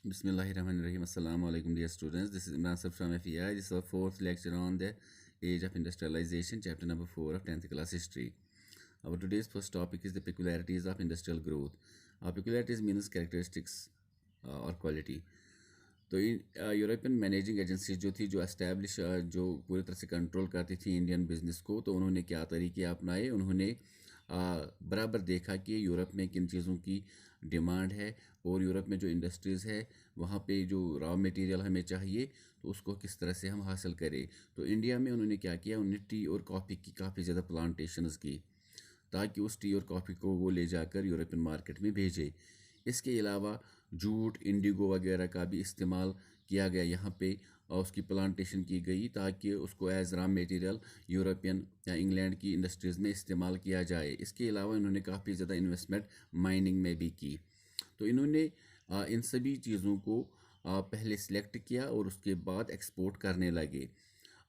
Bismillahirrahmanirrahim. Assalamu alaikum, dear students. This is Imran Sab from FEI. This is our fourth lecture on the age of industrialization, chapter number 4 of 10th class history. Our today's first topic is the peculiarities of industrial growth. Peculiarities means characteristics or quality. तो European managing agency जो थी, जो establish जो पूरी तरह से control करती थी इंडियन बिजनेस को, तो उन्होंने क्या तरीके अपनाए। उन्होंने बराबर देखा कि यूरोप में किन चीज़ों की डिमांड है और यूरोप में जो इंडस्ट्रीज़ है वहाँ पे जो रॉ मटेरियल हमें चाहिए तो उसको किस तरह से हम हासिल करें। तो इंडिया में उन्होंने क्या किया, उन्होंने टी और कॉफ़ी की काफ़ी ज़्यादा प्लांटेशंस की ताकि उस टी और कॉफ़ी को वो ले जाकर यूरोपियन मार्केट में भेजे। इसके अलावा जूट, इंडिगो वगैरह का भी इस्तेमाल किया गया यहाँ पे और उसकी प्लांटेशन की गई ताकि उसको एज रॉ मटेरियल यूरोपियन या इंग्लैंड की इंडस्ट्रीज़ में इस्तेमाल किया जाए। इसके अलावा इन्होंने काफ़ी ज़्यादा इन्वेस्टमेंट माइनिंग में भी की। तो इन्होंने इन सभी चीज़ों को पहले सिलेक्ट किया और उसके बाद एक्सपोर्ट करने लगे।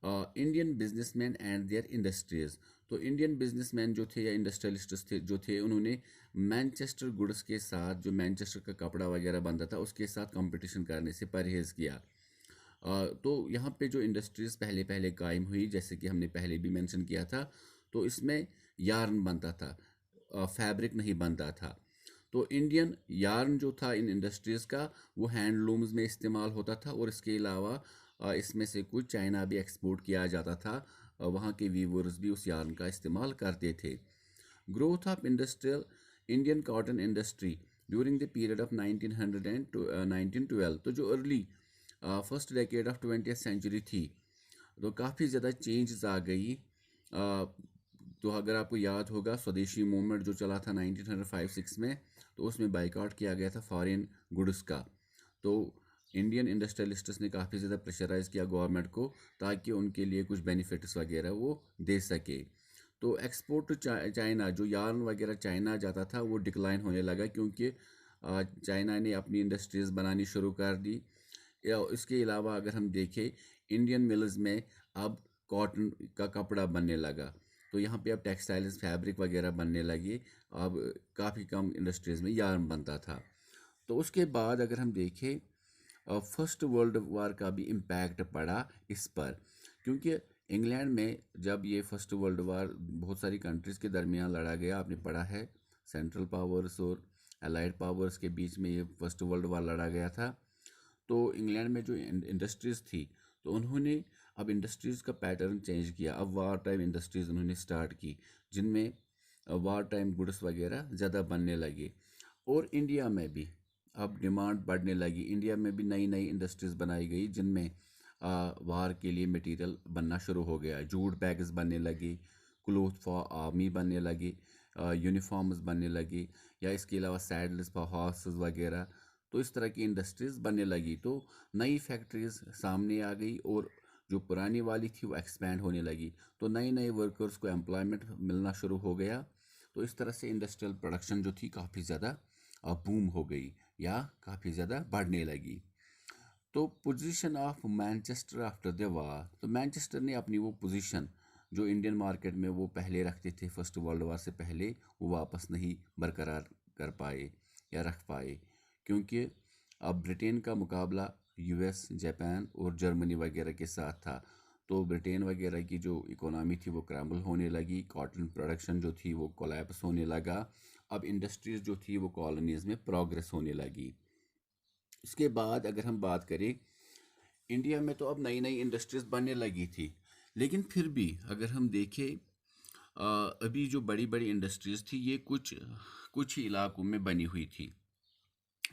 Indian businessman and their industries, तो इंडियन बिजनेसमैन जो थे या इंडस्ट्रियलिस्ट्स थे जो थे, उन्होंने मैनचेस्टर गुड्स के साथ, जो मैनचेस्टर का कपड़ा वगैरह बनता था, उसके साथ कंपटीशन करने से परहेज़ किया। तो यहाँ पे जो इंडस्ट्रीज़ पहले पहले कायम हुई, जैसे कि हमने पहले भी मेंशन किया था, तो इसमें यार्न बनता था, फैब्रिक नहीं बनता था। तो इंडियन यार्न जो था इन इंडस्ट्रीज़ का, वो हैंडलूम्स में इस्तेमाल होता था और इसके अलावा इसमें से कुछ चाइना भी एक्सपोर्ट किया जाता था। वहाँ के वीवर्स भी उस यार्न का इस्तेमाल करते थे। Growth of industrial Indian cotton industry during the period of 1900 and 1912, तो जो early first decade of 20th century थी, तो काफ़ी ज़्यादा चेंजेस आ गई। तो अगर आपको याद होगा, स्वदेशी मूवमेंट जो चला था 1905-6 में, तो उसमें बाइकआउट किया गया था फॉरेन गुड्स का। तो इंडियन इंडस्ट्रियलिस्ट्स ने काफ़ी ज़्यादा प्रेशराइज किया गवर्नमेंट को ताकि उनके लिए कुछ बेनिफिट्स वगैरह वो दे सके। तो एक्सपोर्ट टू चाइना, जो यार्न वगैरह चाइना जाता था, वो डिक्लाइन होने लगा क्योंकि चाइना ने अपनी इंडस्ट्रीज़ बनानी शुरू कर दी। या इसके अलावा अगर हम देखें, इंडियन मिल्स में अब कॉटन का कपड़ा बनने लगा, तो यहाँ पे अब टेक्सटाइल्स, फैब्रिक वगैरह बनने लगे। अब काफ़ी कम इंडस्ट्रीज़ में यार्न बनता था। तो उसके बाद अगर हम देखें, फर्स्ट वर्ल्ड वार का भी इम्पैक्ट पड़ा इस पर, क्योंकि इंग्लैंड में जब ये फर्स्ट वर्ल्ड वार बहुत सारी कंट्रीज़ के दरमियान लड़ा गया, आपने पढ़ा है सेंट्रल पावर्स और अलाइड पावर्स के बीच में ये फर्स्ट वर्ल्ड वार लड़ा गया था। तो इंग्लैंड में जो इंडस्ट्रीज़ थी, तो उन्होंने अब इंडस्ट्रीज़ का पैटर्न चेंज किया। अब वार टाइम इंडस्ट्रीज़ उन्होंने स्टार्ट की जिनमें वार टाइम गुड्स वगैरह ज़्यादा बनने लगे। और इंडिया में भी अब डिमांड बढ़ने लगी। इंडिया में भी नई नई इंडस्ट्रीज़ बनाई गई जिनमें वार के लिए मटेरियल बनना शुरू हो गया। जूट बैग्स बनने लगी, क्लोथ फॉर आर्मी बनने लगी, यूनिफॉर्म्स बनने लगी, या इसके अलावा सैडल्स फॉर हॉर्सेस वगैरह। तो इस तरह की इंडस्ट्रीज़ बनने लगी, तो नई फैक्ट्रीज़ सामने आ गई और जो पुरानी वाली थी वो एक्सपैंड होने लगी। तो नए नए वर्कर्स को एम्प्लॉयमेंट मिलना शुरू हो गया। तो इस तरह से इंडस्ट्रियल प्रोडक्शन जो थी काफ़ी ज़्यादा बूम हो गई या काफ़ी ज़्यादा बढ़ने लगी। तो position of Manchester after the war, तो मैनचेस्टर ने अपनी वो पोजीशन जो इंडियन मार्केट में वो पहले रखते थे फर्स्ट वर्ल्ड वार से पहले, वो वापस नहीं बरकरार कर पाए या रख पाए, क्योंकि अब ब्रिटेन का मुकाबला यूएस, जापान और जर्मनी वगैरह के साथ था। तो ब्रिटेन वगैरह की जो इकोनॉमी थी वो क्रैम्बल होने लगी, कॉटन प्रोडक्शन जो थी वो कोलैप्स होने लगा। अब इंडस्ट्रीज़ जो थी वो कॉलोनीज़ में प्रोग्रेस होने लगी। इसके बाद अगर हम बात करें, इंडिया में तो अब नई नई इंडस्ट्रीज़ बनने लगी थी, लेकिन फिर भी अगर हम देखें, अभी जो बड़ी बड़ी इंडस्ट्रीज़ थी ये कुछ कुछ ही इलाकों में बनी हुई थी।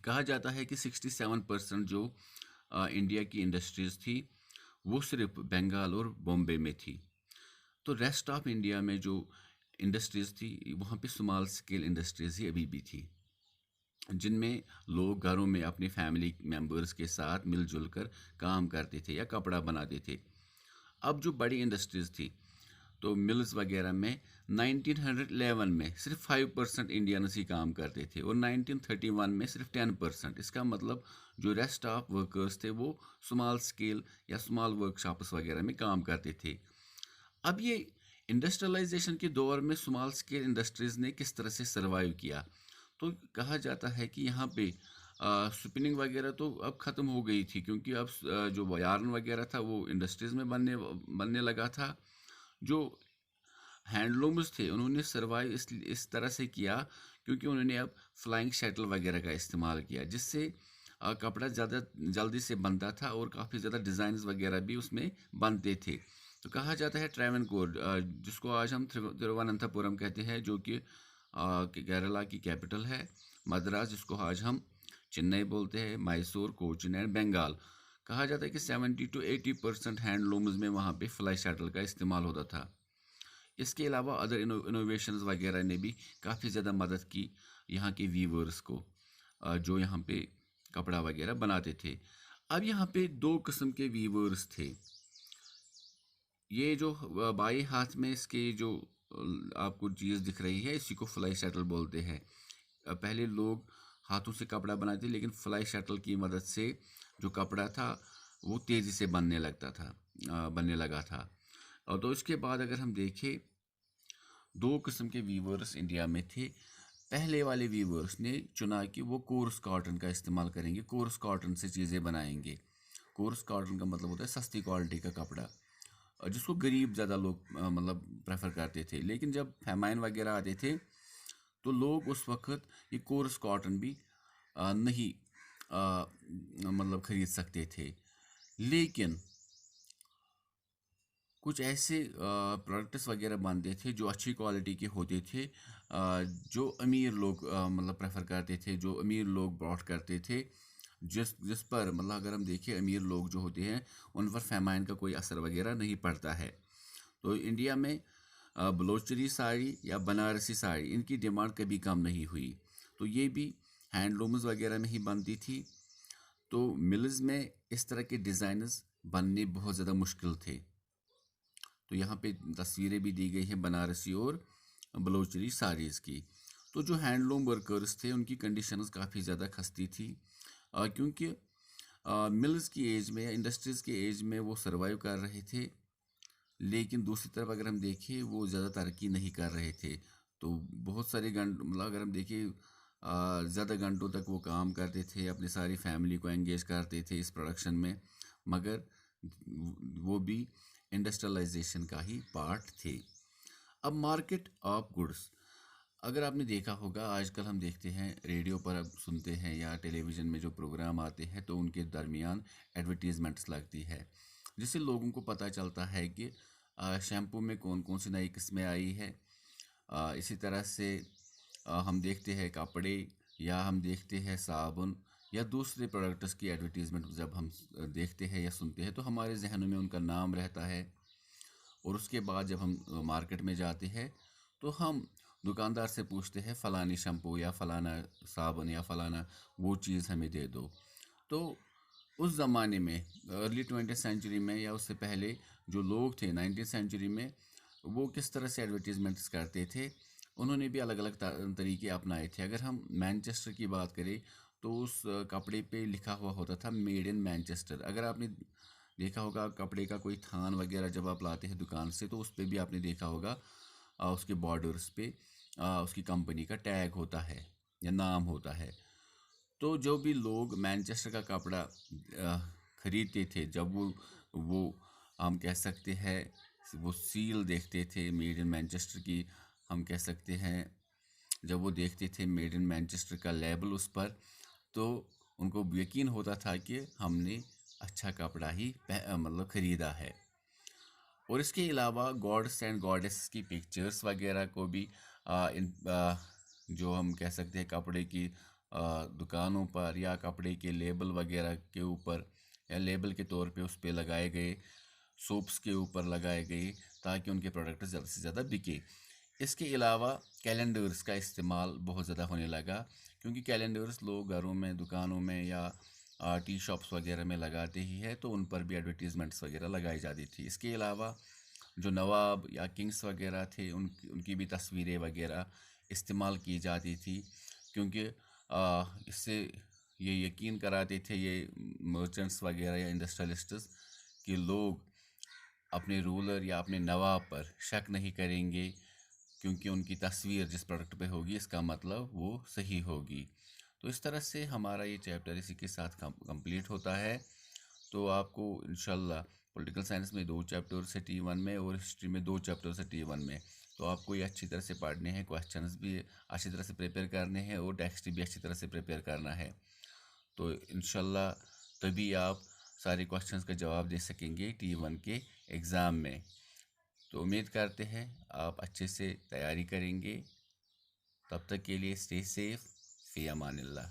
कहा जाता है कि 67% जो इंडिया की इंडस्ट्रीज़ थी वो सिर्फ बंगाल और बॉम्बे में थी। तो रेस्ट ऑफ इंडिया में जो इंडस्ट्रीज़ थी वहाँ पे स्मॉल स्केल इंडस्ट्रीज़ ही अभी भी थी, जिनमें लोग घरों में अपनी फैमिली मेम्बर्स के साथ मिलजुल कर काम करते थे या कपड़ा बनाते थे। अब जो बड़ी इंडस्ट्रीज़ थी, तो मिल्स वगैरह में 1911 में सिर्फ 5% इंडियंस ही काम करते थे और 1931 में सिर्फ 10%। इसका मतलब जो रेस्ट ऑफ वर्कर्स थे वो स्मॉल स्केल या स्मॉल वर्कशॉप्स वगैरह में काम करते थे। अब ये इंडस्ट्रियलाइजेशन के दौर में स्मॉल स्केल इंडस्ट्रीज़ ने किस तरह से सर्वाइव किया, तो कहा जाता है कि यहाँ पे स्पिनिंग वगैरह तो अब ख़त्म हो गई थी, क्योंकि अब जो यार्न वगैरह था वो इंडस्ट्रीज़ में बनने लगा था। जो हैंडलूम्स थे उन्होंने सर्वाइव इस तरह से किया, क्योंकि उन्होंने अब फ्लाइंग शटल वगैरह का इस्तेमाल किया, जिससे कपड़ा ज़्यादा जल्दी से बनता था और काफ़ी ज़्यादा डिज़ाइंस वगैरह भी उसमें बनते थे। तो कहा जाता है ट्रैवनकोर, जिसको आज हम तिरुवनंतपुरम कहते हैं, जो कि केरला की कैपिटल है। मद्रास, जिसको आज हम चेन्नई बोलते हैं। मैसूर, कोचीन एंड बंगाल। कहा जाता है कि 70 to 80% हैंडलूम्स में वहाँ पे फ्लाई शटल का इस्तेमाल होता था। इसके अलावा अदर इनोवेशंस वगैरह ने भी काफ़ी ज़्यादा मदद की यहाँ के वीवर्स को, जो यहाँ पे कपड़ा वगैरह बनाते थे। अब यहाँ पे दो किस्म के वीवर्स थे। ये जो बाएं हाथ में इसके जो आपको चीज़ दिख रही है, इसी को फ्लाई शटल बोलते हैं। पहले लोग हाथों से कपड़ा बनाते, लेकिन फ्लाई शटल की मदद से जो कपड़ा था वो तेज़ी से बनने लगा था। और तो इसके बाद अगर हम देखें, दो किस्म के वीवर्स इंडिया में थे। पहले वाले वीवर्स ने चुना कि वो कोर्स कॉटन का इस्तेमाल करेंगे, कोर्स कॉटन से चीज़ें बनाएंगे। कोर्स कॉटन का मतलब होता है सस्ती क्वालिटी का कपड़ा, जिसको गरीब ज़्यादा लोग मतलब प्रेफर करते थे। लेकिन जब फैमाइन वगैरह आते थे, तो लोग उस वक्त ये कोर्स कॉटन भी नहीं मतलब ख़रीद सकते थे। लेकिन कुछ ऐसे प्रोडक्ट्स वगैरह बनते थे जो अच्छी क्वालिटी के होते थे, जो अमीर लोग मतलब प्रेफर करते थे, जो अमीर लोग ब्रॉड करते थे, जिस जिस पर मतलब अगर हम देखें, अमीर लोग जो होते हैं उन पर फैमाइन का कोई असर वगैरह नहीं पड़ता है। तो इंडिया में बलोचरी साड़ी या बनारसी साड़ी, इनकी डिमांड कभी कम नहीं हुई। तो ये भी हैंडलूम्स वगैरह में ही बनती थी। तो मिल्स में इस तरह के डिज़ाइनर्स बनने बहुत ज़्यादा मुश्किल थे। तो यहाँ पे तस्वीरें भी दी गई हैं बनारसी और बलोचरी साड़ीज़ की। तो जो हैंडलूम वर्कर्स थे उनकी कंडीशंस काफ़ी ज़्यादा खस्ती थी, क्योंकि मिल्स की एज में या इंडस्ट्रीज़ की एज में वो सर्वाइव कर रहे थे। लेकिन दूसरी तरफ अगर हम देखें, वो ज़्यादा तरक्की नहीं कर रहे थे। तो बहुत सारे घंटे मतलब अगर हम देखें, ज़्यादा घंटों तक वो काम करते थे, अपनी सारी फैमिली को एंगेज करते थे इस प्रोडक्शन में, मगर वो भी इंडस्ट्रियलाइजेशन का ही पार्ट थे। अब मार्केट ऑफ गुड्स, अगर आपने देखा होगा, आजकल हम देखते हैं रेडियो पर, अब सुनते हैं या टेलीविज़न में जो प्रोग्राम आते हैं, तो उनके दरमियान एडवर्टीज़मेंट्स लगती है, जिससे लोगों को पता चलता है कि शैम्पू में कौन कौन सी नई किस्में आई है। इसी तरह से हम देखते हैं कपड़े, या हम देखते हैं साबुन या दूसरे प्रोडक्ट्स की एडवर्टीज़मेंट जब हम देखते हैं या सुनते हैं, तो हमारे जहनों में उनका नाम रहता है। और उसके बाद जब हम मार्केट में जाते हैं, तो हम दुकानदार से पूछते हैं फ़लानी शैम्पू या फ़लाना साबुन या फ़लाना वो चीज़ हमें दे दो। तो उस ज़माने में, अर्ली 20th सेंचुरी में या उससे पहले, जो लोग थे 19th सेंचुरी में, वो किस तरह से एडवर्टीज़मेंट्स करते थे, उन्होंने भी अलग अलग तरीके अपनाए थे। अगर हम मैनचेस्टर की बात करें, तो उस कपड़े पे लिखा हुआ होता था मेड इन मैनचेस्टर। अगर आपने देखा होगा कपड़े का कोई थान वगैरह जब आप लाते हैं दुकान से, तो उस पर भी आपने देखा होगा, उसके बॉर्डर्स पे उसकी कंपनी का टैग होता है या नाम होता है। तो जो भी लोग मैनचेस्टर का कपड़ा खरीदते थे, जब वो हम कह सकते हैं, वो सील देखते थे मेड इन मैनचेस्टर की, हम कह सकते हैं, जब वो देखते थे मेड इन मैनचेस्टर का लेबल उस पर, तो उनको यकीन होता था कि हमने अच्छा कपड़ा ही मतलब ख़रीदा है। और इसके अलावा गॉड्स एंड गॉडेस की पिक्चर्स वगैरह को भी जो हम कह सकते हैं कपड़े की दुकानों पर या कपड़े के लेबल वगैरह के ऊपर, या लेबल के तौर पे उस पे लगाए गए, सोप्स के ऊपर लगाए गए, ताकि उनके प्रोडक्ट ज़्यादा से ज़्यादा बिके। इसके अलावा कैलेंडर्स का इस्तेमाल बहुत ज़्यादा होने लगा, क्योंकि कैलेंडर्स लोग घरों में, दुकानों में या टी शॉप्स वगैरह में लगाते ही है, तो उन पर भी एडवर्टीज़मेंट्स वगैरह लगाई जाती थी। इसके अलावा जो नवाब या किंग्स वगैरह थे, उनकी भी तस्वीरें वगैरह इस्तेमाल की जाती थी, क्योंकि इससे ये यकीन कराते थे ये मर्चेंट्स वगैरह या इंडस्ट्रियलिस्ट्स कि लोग अपने रूलर या अपने नवाब पर शक नहीं करेंगे, क्योंकि उनकी तस्वीर जिस प्रोडक्ट पे होगी, इसका मतलब वो सही होगी। तो इस तरह से हमारा ये चैप्टर इसी के साथ कंप्लीट होता है। तो आपको इंशाल्लाह पॉलिटिकल साइंस में 2 चैप्टर्स है T1 में, और हिस्ट्री में 2 चैप्टर्स है T1 में। तो आपको ये अच्छी तरह से पढ़ने हैं, क्वेश्चंस भी अच्छी तरह से प्रिपेयर करने हैं, और टेक्स्ट भी अच्छी तरह से प्रिपेयर करना है। तो इंशाल्लाह तभी आप सारे क्वेश्चंस का जवाब दे सकेंगे T1 के एग्ज़ाम में। तो उम्मीद करते हैं आप अच्छे से तैयारी करेंगे। तब तक के लिए स्टे सेफ, फ़ी अमानिल्लाह।